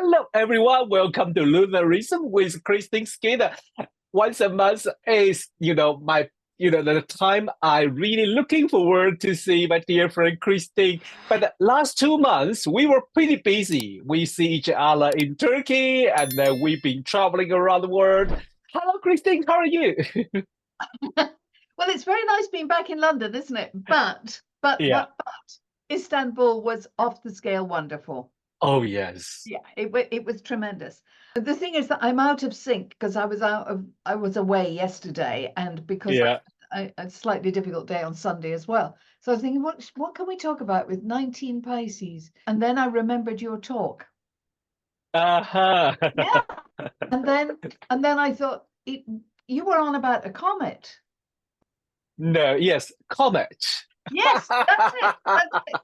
Hello, everyone. Welcome to Lunar Rhythms with Christine Skinner. Once a month is, the time I really looking forward to see my dear friend Christine. But the last 2 months, we were pretty busy. We see each other in Turkey, and we've been traveling around the world. Hello, Christine. How are you? Well, it's very nice being back in London, isn't it? But Istanbul was off the scale wonderful. Oh, yes. Yeah, it was tremendous. The thing is that I'm out of sync because I was away yesterday, and because I a slightly difficult day on Sunday as well. So I was thinking, what can we talk about with 19 Pisces? And then I remembered your talk. Uh-huh. Yeah. And then I thought you were on about a comet. No, yes, comet. Yes, that's it. That's it.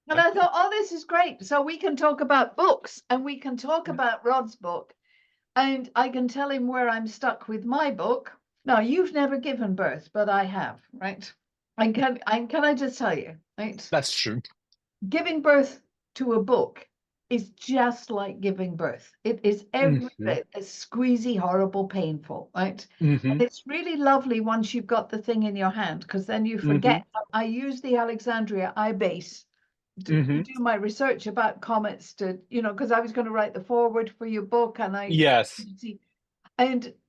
And I thought, oh, this is great. So we can talk about books, and we can talk about Rod's book, and I can tell him where I'm stuck with my book. Now, you've never given birth, but I have, right? And can I just tell you, right? That's true. Giving birth to a book is just like giving birth. It is every bit as squeezy, horrible, painful, right? And it's really lovely once you've got the thing in your hand, because then you forget. I use the Alexandria iBase to do my research about comets, because I was going to write the foreword for your book, and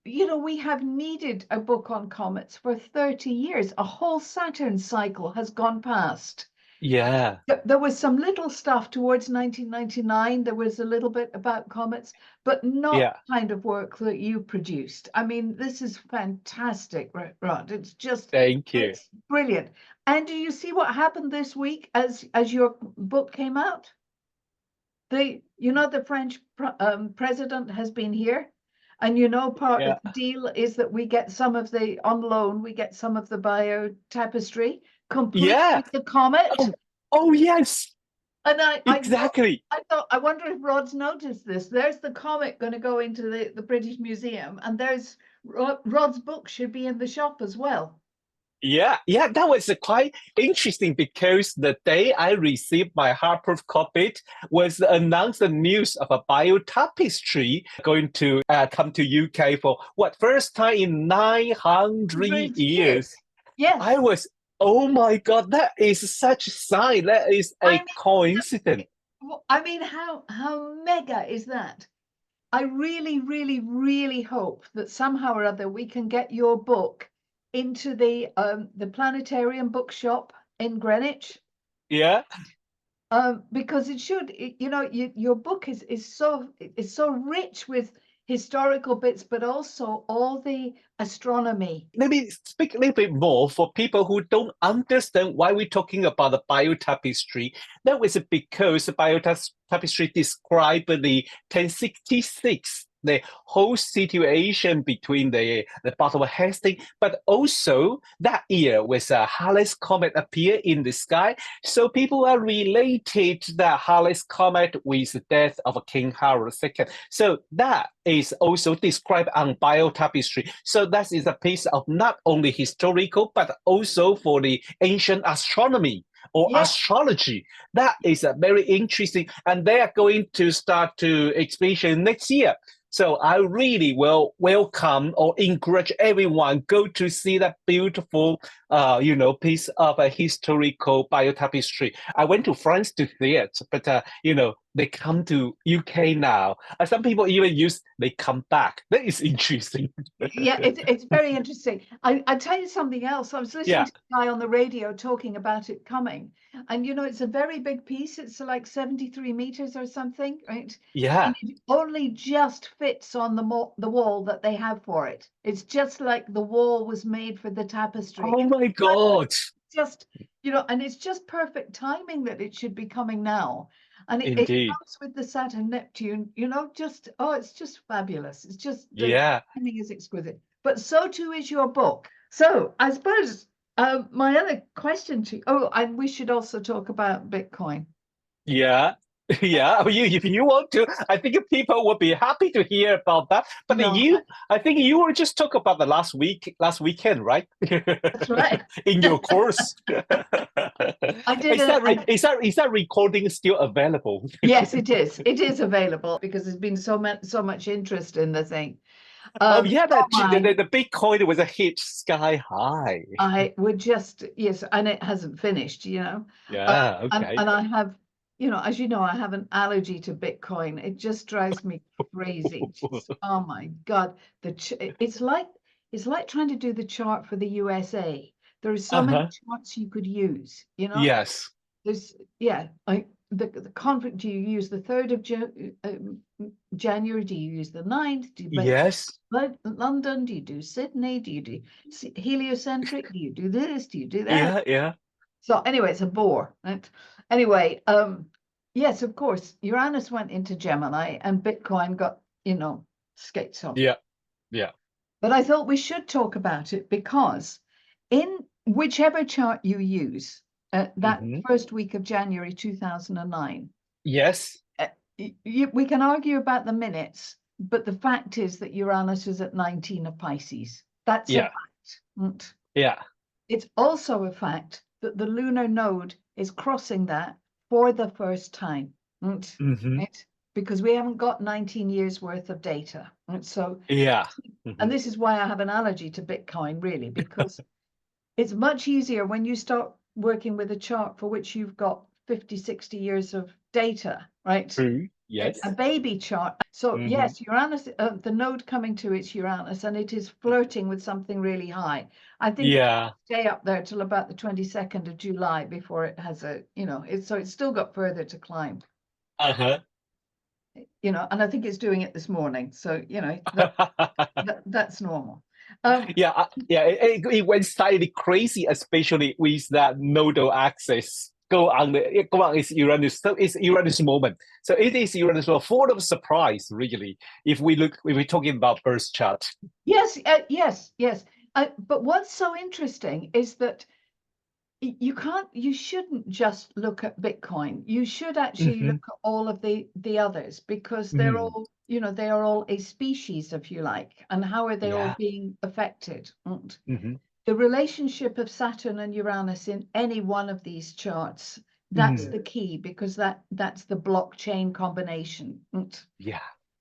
we have needed a book on comets for 30 years. A whole Saturn cycle has gone past. Yeah. There was some little stuff towards 1999. There was a little bit about comets, but not the kind of work that you produced. I mean, this is fantastic, Rod. It's just Thank you. It's brilliant. And do you see what happened this week as your book came out? The French president has been here, and part of the deal is that we get some of on loan. We get some of the bio tapestry complete with the comet. Oh yes. And exactly. I wonder if Rod's noticed this. There's the comet going to go into the British Museum, and there's Rod's book should be in the shop as well. Yeah, that was quite interesting because the day I received my hardproof copy was announced the news of a bio tapestry going to come to UK for first time in 900 years. Yes. I was, oh my God, that is such a sign. That is a coincidence. I mean, how mega is that? I really, really, really hope that somehow or other we can get your book into the planetarium bookshop in Greenwich. Yeah. Because it should, your book is so rich with historical bits, but also all the astronomy. Let me speak a little bit more for people who don't understand why we're talking about the biotapestry. That was because the biotapestry described the 1066, the whole situation between the Battle of Hastings, but also that year was a Halley's Comet appear in the sky. So people are related the Halley's Comet with the death of King Harold II. So that is also described on biotapestry. So that is a piece of not only historical, but also for the ancient astronomy or astrology. That is very interesting. And they are going to start to exhibition next year. So I really will welcome or encourage everyone go to see that beautiful, piece of a historical biotapestry. I went to France to see it, but they come to UK now. Some people even they come back. That is interesting. Yeah, it's very interesting. I tell you something else. I was listening to a guy on the radio talking about it coming, and it's a very big piece. It's like 73 meters or something, right? Yeah. And it only just fits on the wall that they have for it. It's just like the wall was made for the tapestry. Oh my God! Just and it's just perfect timing that it should be coming now. And it comes with the Saturn Neptune, it's just fabulous. It's just the timing is exquisite. But so too is your book. So I suppose my other question to you, and we should also talk about Bitcoin. Yeah. Yeah, if you want to, I think people would be happy to hear about that. But No, I think you were just talking about the last weekend, right? that's right. In your course. I did Is that recording still available? Yes, it is. It is available because there's been so much interest in the thing. Oh yeah, Online, the Bitcoin was a hit sky high. I would just, yes, and it hasn't finished, you know. Yeah, okay. And I have, you know, as you know, I have an allergy to Bitcoin. It just drives me crazy. Just, oh my God, it's like trying to do the chart for the USA. There are so many charts you could use, you know. Yes. There's the conference. Do you use the 3rd of January? Do you use the 9th? Do you Yes. London? Do you do Sydney? Do you do heliocentric? Do you do this? Do you do that? Yeah, yeah. So anyway, it's a bore, right? Anyway, yes, of course, Uranus went into Gemini and Bitcoin got, you know, skates on. Yeah, yeah. But I thought we should talk about it because in whichever chart you use, that first week of January 2009. Yes. We can argue about the minutes, but the fact is that Uranus is at 19 of Pisces. That's a fact. Yeah. It's also a fact that the lunar node is crossing that for the first time. Right? Because we haven't got 19 years worth of data. Right? So yeah. And this is why I have an allergy to Bitcoin, really, because it's much easier when you start working with a chart for which you've got 50, 60 years of data, right? True. Yes. A baby chart. So yes, Uranus, the node coming to its Uranus, and it is flirting with something really high. I think it'll stay up there till about the 22nd of July before it has a, you know, so it's still got further to climb. You know, and I think it's doing it this morning. So, you know, that's normal. It went slightly crazy, especially with that nodal axis. Go on is Uranus. So it's Uranus moment. So it is Uranus full of surprise, really. If we're talking about birth chart. Yes. But what's so interesting is that you shouldn't just look at Bitcoin. You should actually look at all of the others, because they're all, you know, they are all a species, if you like, and how are they all being affected? The relationship of Saturn and Uranus in any one of these charts, that's the key, because that's the blockchain combination.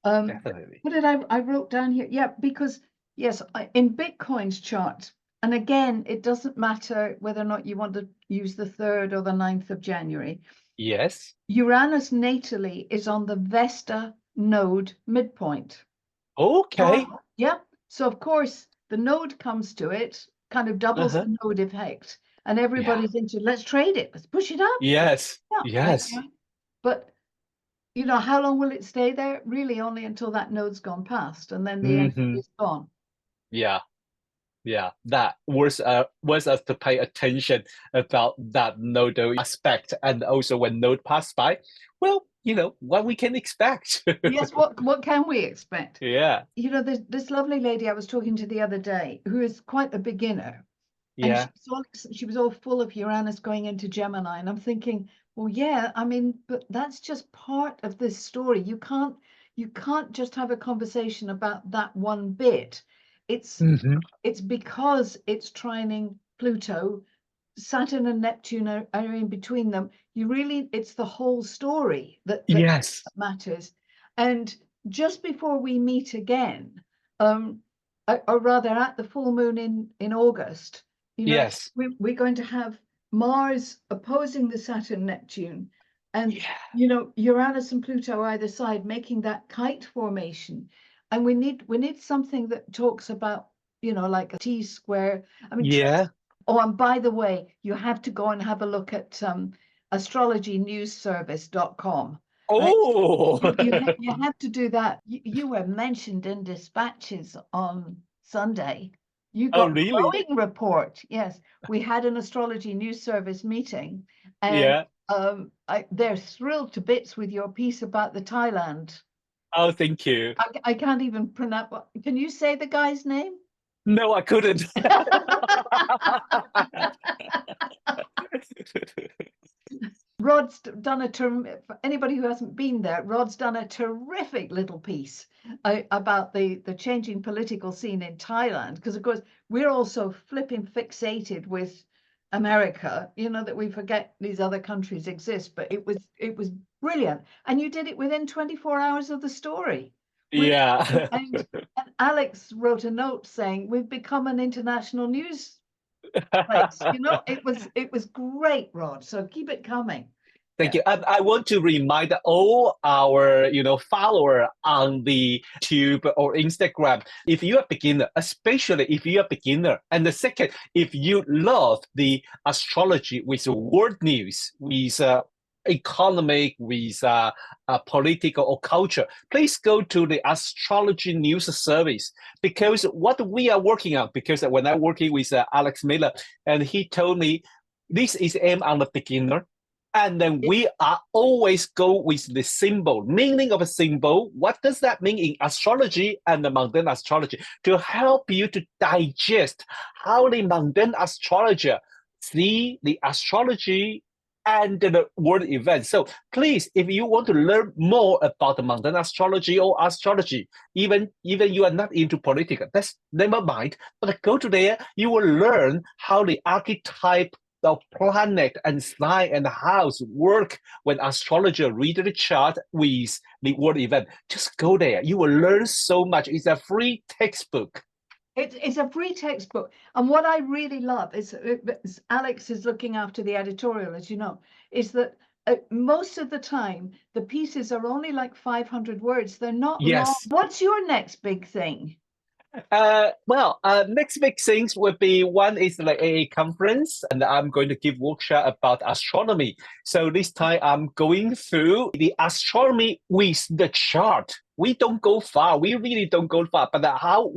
Definitely. What did I wrote down here? Yeah, because yes, in Bitcoin's chart, and again, it doesn't matter whether or not you want to use the 3rd or the 9th of January. Yes. Uranus natally is on the Vesta node midpoint. Okay. So of course, the node comes to it, kind of doubles the node effect, and everybody's into, let's trade it, let's push it up. Yes. Yes. Right? But you know, how long will it stay there? Really only until that node's gone past, and then the energy is gone. Yeah, that was us to pay attention about that nodal aspect, and also when node pass by, well, you know, what we can expect. Yes, what can we expect? Yeah. You know, there's this lovely lady I was talking to the other day who is quite a beginner. Yeah. And she was all full of Uranus going into Gemini, and I'm thinking, well, yeah, I mean, but that's just part of this story. You can't just have a conversation about that one bit. It's because it's trining Pluto, Saturn and Neptune are in between them. It's the whole story that matters. And just before we meet again, or rather at the full moon in August, you know, we're going to have Mars opposing the Saturn Neptune, and you know, Uranus and Pluto either side, making that kite formation. And we need something that talks about, you know, like a T-square. I mean, oh, and by the way, you have to go and have a look at astrologynewsservice.com. Oh, right? You have to do that. You were mentioned in dispatches on Sunday. You got a glowing report. Yes, we had an astrology news service meeting, and they're thrilled to bits with your piece about the Thailand. Oh, thank you. I can't even pronounce. Can you say the guy's name? No, I couldn't. Rod's done for anybody who hasn't been there, Rod's done a terrific little piece about the changing political scene in Thailand, because of course we're also flipping fixated with America, that we forget these other countries exist, but it was brilliant. And you did it within 24 hours of the story. Yeah. And Alex wrote a note saying we've become an international news place. It was great, Rod. So keep it coming. Thank you. And I want to remind all our, follower on the Tube or Instagram, if you're a beginner, especially if you're a beginner, and the second, if you love the astrology with world news, with economic, with political or culture, please go to the astrology news service, because what we are working on, because when I'm working with Alex Miller, and he told me this is aimed on the beginner. And then we are always go with the symbol, meaning of a symbol. What does that mean in astrology and the mundane astrology, to help you to digest how the mundane astrologer see the astrology and the world events. So please, if you want to learn more about the mundane astrology or astrology, even you are not into political, that's never mind. But go to there, you will learn how the archetype the planet and sign and house work when astrologer read the chart with the world event. Just go there. You will learn so much. It's a free textbook. It's a free textbook. And what I really love is Alex is looking after the editorial, as you know, is that most of the time, the pieces are only like 500 words. They're not long. What's your next big thing? Next big things would be, one is like a conference, and I'm going to give workshop about astronomy. So this time I'm going through the astronomy with the chart. We don't go far. We really don't go far. But how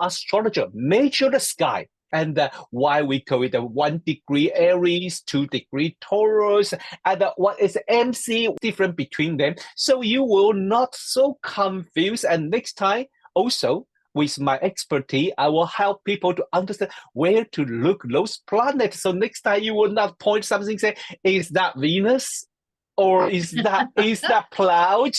astrologer measure the sky, and why we call it 1 degree Aries, 2 degree Taurus, and what is MC different between them. So you will not so confused. And next time, also, with my expertise, I will help people to understand where to look those planets. So next time you will not point something, say, is that Venus? Or is that cloud?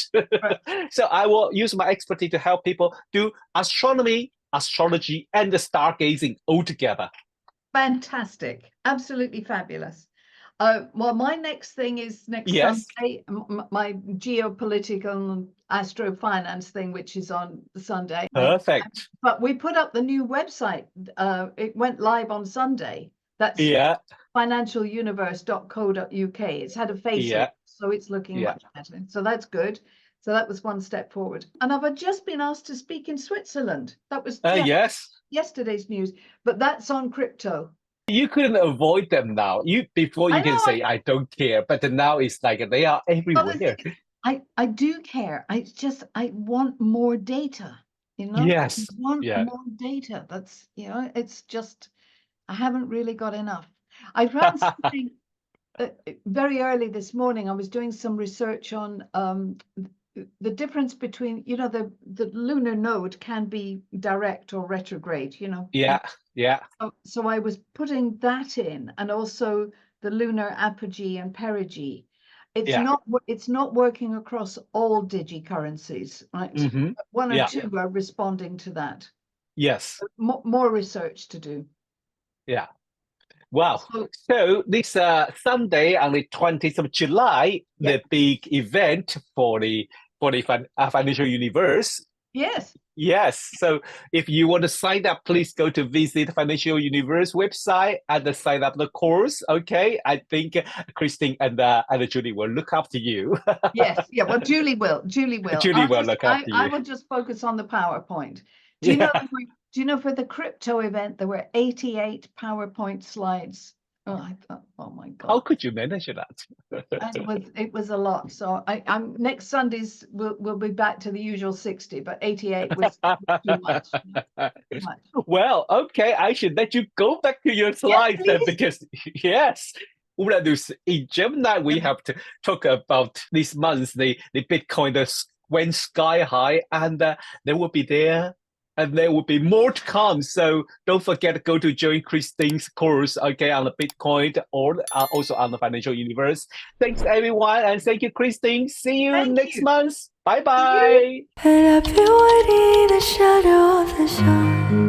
So I will use my expertise to help people do astronomy, astrology, and the stargazing all together. Fantastic. Absolutely fabulous. Well, my next thing is next Sunday, my geopolitical and astrofinance thing, which is on Sunday. Perfect. But we put up the new website. It went live on Sunday. That's financialuniverse.co.uk. It's had a facelift, so it's looking much better. So that's good. So that was one step forward. And I've just been asked to speak in Switzerland. That was yesterday's news, but that's on crypto. You couldn't avoid them now. Before you can say I don't care, but now it's like they are everywhere. I do care. I want more data. Yes. I want more data. That's it's just I haven't really got enough. I ran something very early this morning. I was doing some research on the difference between the lunar node can be direct or retrograde. So I was putting that in, and also the lunar apogee and perigee. It's not working across all digicurrencies, right? Mm-hmm. One or two are responding to that. Yes. More research to do. Yeah. Wow. So this Sunday on the 20th of July, the big event for the financial universe. Yes. So if you want to sign up, please go to visit Financial Universe website and sign up the course. Okay. I think Christine and Julie will look after you. Well, Julie will. Julie will look after you. I will just focus on the PowerPoint. Do you know for the crypto event there were 88 PowerPoint slides? Oh, I thought, oh my God. How could you manage that? It was a lot. So I'm next Sundays we'll be back to the usual 60, but 88 was too much. Well, okay, I should let you go back to your slides then, because in Gemini we have to talk about this month the Bitcoin went sky high, and they will be there and there will be more to come. So don't forget to go to join Christine's course, okay, on the Bitcoin or also on the financial universe. Thanks, everyone, and thank you, Christine. See you next month. Bye bye. And I've been waiting in the shadow of the sun.